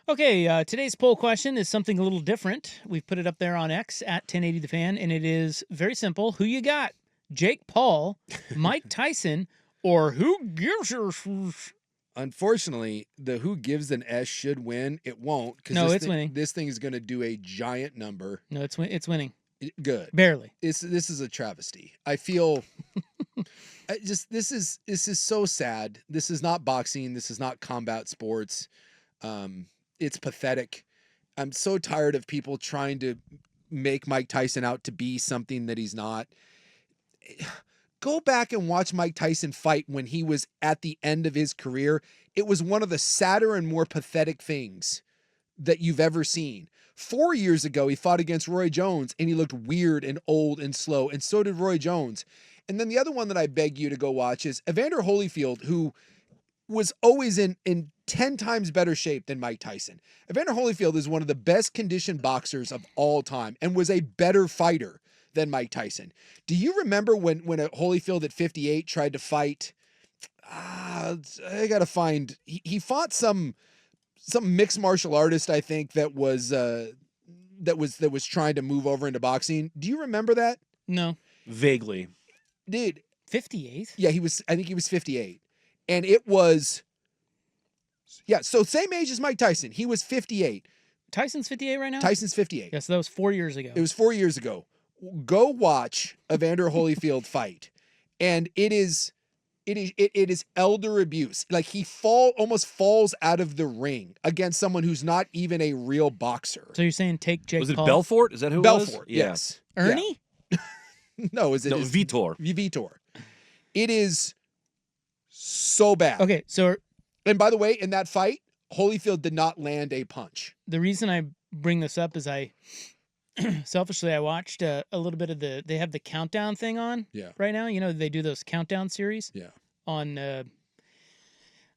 Okay, today's poll question is something a little different. We've put it up there on X at 1080 The Fan, and it is very simple. Who you got? Jake Paul, Mike Tyson, or who gives a... Unfortunately, the who gives an S should win. It won't, because No, it's winning. This thing is going to do a giant number. No, it's winning. Good. Barely. This is a travesty. I feel this is so sad. This is not boxing. This is not combat sports. It's pathetic. I'm so tired of people trying to make Mike Tyson out to be something that he's not. Go back and watch Mike Tyson fight when he was at the end of his career. It was one of the sadder and more pathetic things that you've ever seen. 4 years ago, he fought against Roy Jones, and he looked weird and old and slow, and so did Roy Jones. And then the other one that I beg you to go watch is Evander Holyfield, who was always in 10 times better shape than Mike Tyson. Evander Holyfield is one of the best conditioned boxers of all time and was a better fighter than Mike Tyson. Do you remember when Holyfield at 58 tried to fight? I gotta find. He fought some mixed martial artist, I think, that was trying to move over into boxing. Do you remember that? No. Vaguely. Dude. 58? Yeah, I think he was 58. And it was, yeah, so same age as Mike Tyson. He was 58. Tyson's 58 right now? Tyson's 58. Yes, that was 4 years ago. It was 4 years ago. Go watch Evander Holyfield fight. And it is elder abuse. Like, he almost falls out of the ring against someone who's not even a real boxer. So you're saying take Jake Paul? Was it Belfort? Is that who Belfort, it was? yes. Ernie? Yeah. No, Vitor. Vitor. It is so bad. Okay, so... And by the way, in that fight, Holyfield did not land a punch. The reason I bring this up is selfishly, I watched a little bit of they have the countdown thing on right now. You know, they do those countdown series on, I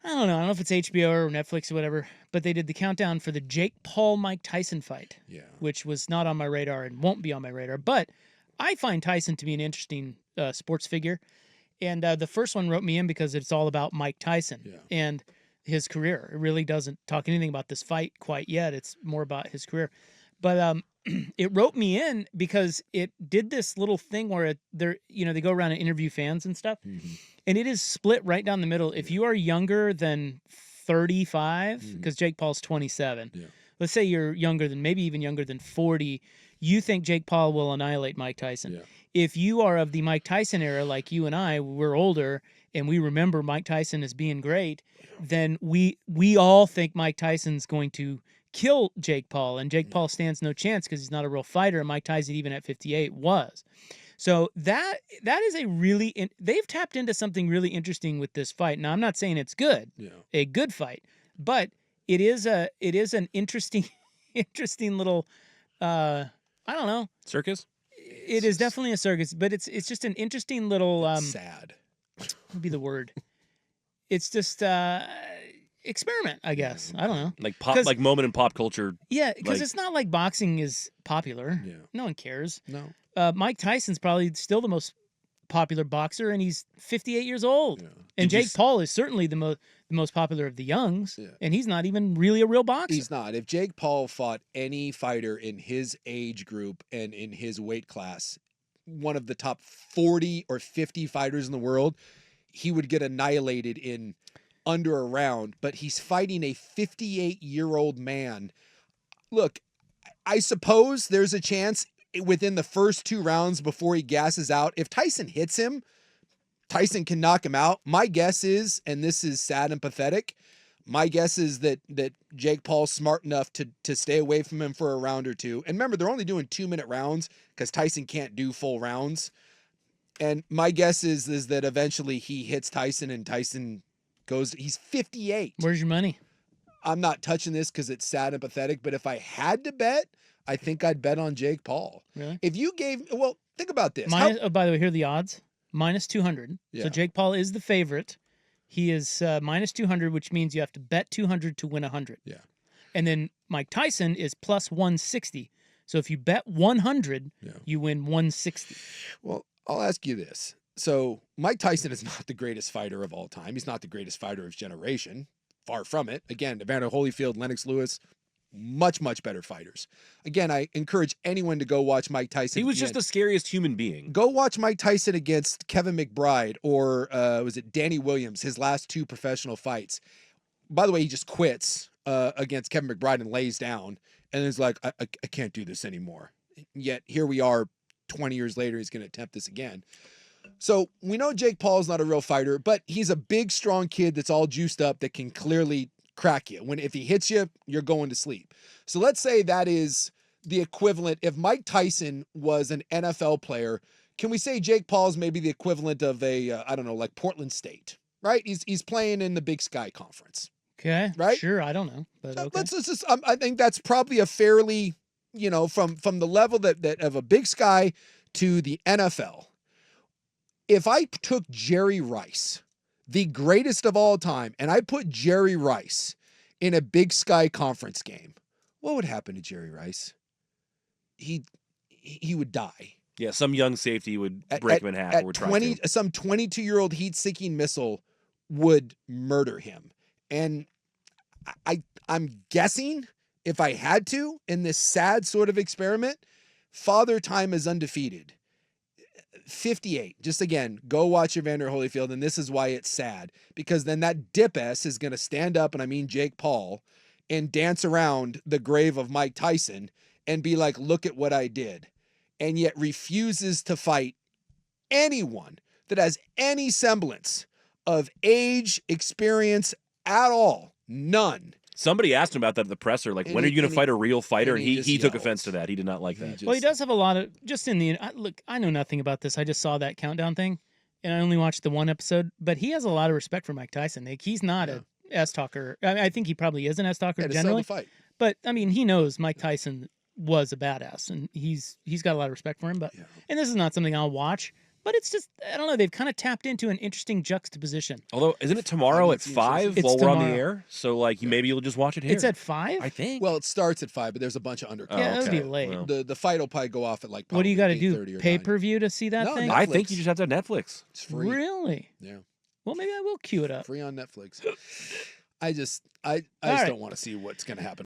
don't know if it's HBO or Netflix or whatever, but they did the countdown for the Jake Paul-Mike Tyson fight, which was not on my radar and won't be on my radar. But I find Tyson to be an interesting sports figure. And the first one wrote me in because it's all about Mike Tyson and his career. It really doesn't talk anything about this fight quite yet. It's more about his career. But it wrote me in because it did this little thing where they go around and interview fans and stuff. Mm-hmm. And it is split right down the middle. If you are younger than 35, because Jake Paul's 27, let's say you're maybe even younger than 40, you think Jake Paul will annihilate Mike Tyson. Yeah. If you are of the Mike Tyson era, like you and I, we're older, and we remember Mike Tyson as being great, then we all think Mike Tyson's going to kill Jake Paul, and Jake Paul stands no chance because he's not a real fighter, and Mike Tyson, even at 58, was. So that is they've tapped into something really interesting with this fight. Now, I'm not saying it's good, a good fight, but it is an interesting little, I don't know. Circus? It is definitely a circus, but it's just an interesting little sad would be the word. It's just experiment, I guess. I don't know. Like moment in pop culture. Yeah, because it's not like boxing is popular. Yeah. No one cares. No. Mike Tyson's probably still the most popular boxer, and he's 58 years old. Yeah. And Jake Paul is certainly the most popular of the youngs, and he's not even really a real boxer. He's not. If Jake Paul fought any fighter in his age group and in his weight class, one of the top 40 or 50 fighters in the world, he would get annihilated in under a round. But he's fighting a 58-year-old man. Look, I suppose there's a chance within the first 2 rounds before he gasses out, if Tyson hits him, Tyson can knock him out. My guess is, and this is sad and pathetic, my guess is that Jake Paul's smart enough to stay away from him for a round or two. And remember, they're only doing 2-minute rounds because Tyson can't do full rounds. And my guess is that eventually he hits Tyson and Tyson goes, he's 58. Where's your money? I'm not touching this because it's sad and pathetic, but if I had to bet, I think I'd bet on Jake Paul. Really? If you gave, well, think about this. By the way, here are the odds. Minus 200. Yeah. So Jake Paul is the favorite. He is minus 200, which means you have to bet 200 to win 100. Yeah. And then Mike Tyson is plus 160. So if you bet 100, you win 160. Well, I'll ask you this. So Mike Tyson is not the greatest fighter of all time. He's not the greatest fighter of his generation. Far from it. Again, Evander Holyfield, Lennox Lewis, much, much better fighters. Again, I encourage anyone to go watch Mike Tyson. He was just the scariest human being. Go watch Mike Tyson against Kevin McBride or was it Danny Williams, his last 2 professional fights. By the way, he just quits against Kevin McBride and lays down and is like, I can't do this anymore. Yet here we are 20 years later, he's going to attempt this again. So we know Jake Paul's not a real fighter, but he's a big, strong kid that's all juiced up that can clearly crack you. If he hits you, you're going to sleep. So let's say that is the equivalent. If Mike Tyson was an NFL player, can we say Jake Paul's maybe the equivalent of a, I don't know, like Portland State, right? He's playing in the Big Sky Conference. Okay. Right? Sure. I don't know. But okay. Let's just, I think that's probably a fairly, from the level that of a Big Sky to the NFL. If I took Jerry Rice, the greatest of all time, and I put Jerry Rice in a Big Sky Conference game, what would happen to Jerry Rice? He would die. Yeah, some young safety would break him in half. At 20, some 22-year-old heat-seeking missile would murder him. And I'm guessing, if I had to, in this sad sort of experiment, Father Time is undefeated. 58. Just again, go watch Evander Holyfield, and this is why it's sad. Because then that dip-ass is going to stand up, and I mean Jake Paul, and dance around the grave of Mike Tyson and be like, look at what I did. And yet refuses to fight anyone that has any semblance of age, experience at all. None. Somebody asked him about that at the presser, like, when are you going to fight a real fighter? And he took offense to that. He did not like that. Well, he does have a lot of, just in the, look, I know nothing about this. I just saw that countdown thing, and I only watched the one episode, but he has a lot of respect for Mike Tyson. Like, he's not a S-talker. I think he probably is an S-talker generally. Fight. But, I mean, he knows Mike Tyson was a badass, and he's got a lot of respect for him. But and this is not something I'll watch. But it's just, I don't know, they've kind of tapped into an interesting juxtaposition. Although, isn't it tomorrow at 5 while we're on the air? So, like, maybe you'll just watch it here. It's at 5? I think. Well, it starts at 5, but there's a bunch of undercards. Yeah, that would be late. Well. The fight will probably go off at like what do you got to do? 8:30 or Pay-per-view to see that thing? Netflix. I think you just have to have Netflix. It's free. Really? Yeah. Well, maybe I will queue it up. Free on Netflix. I just don't want to see what's going to happen.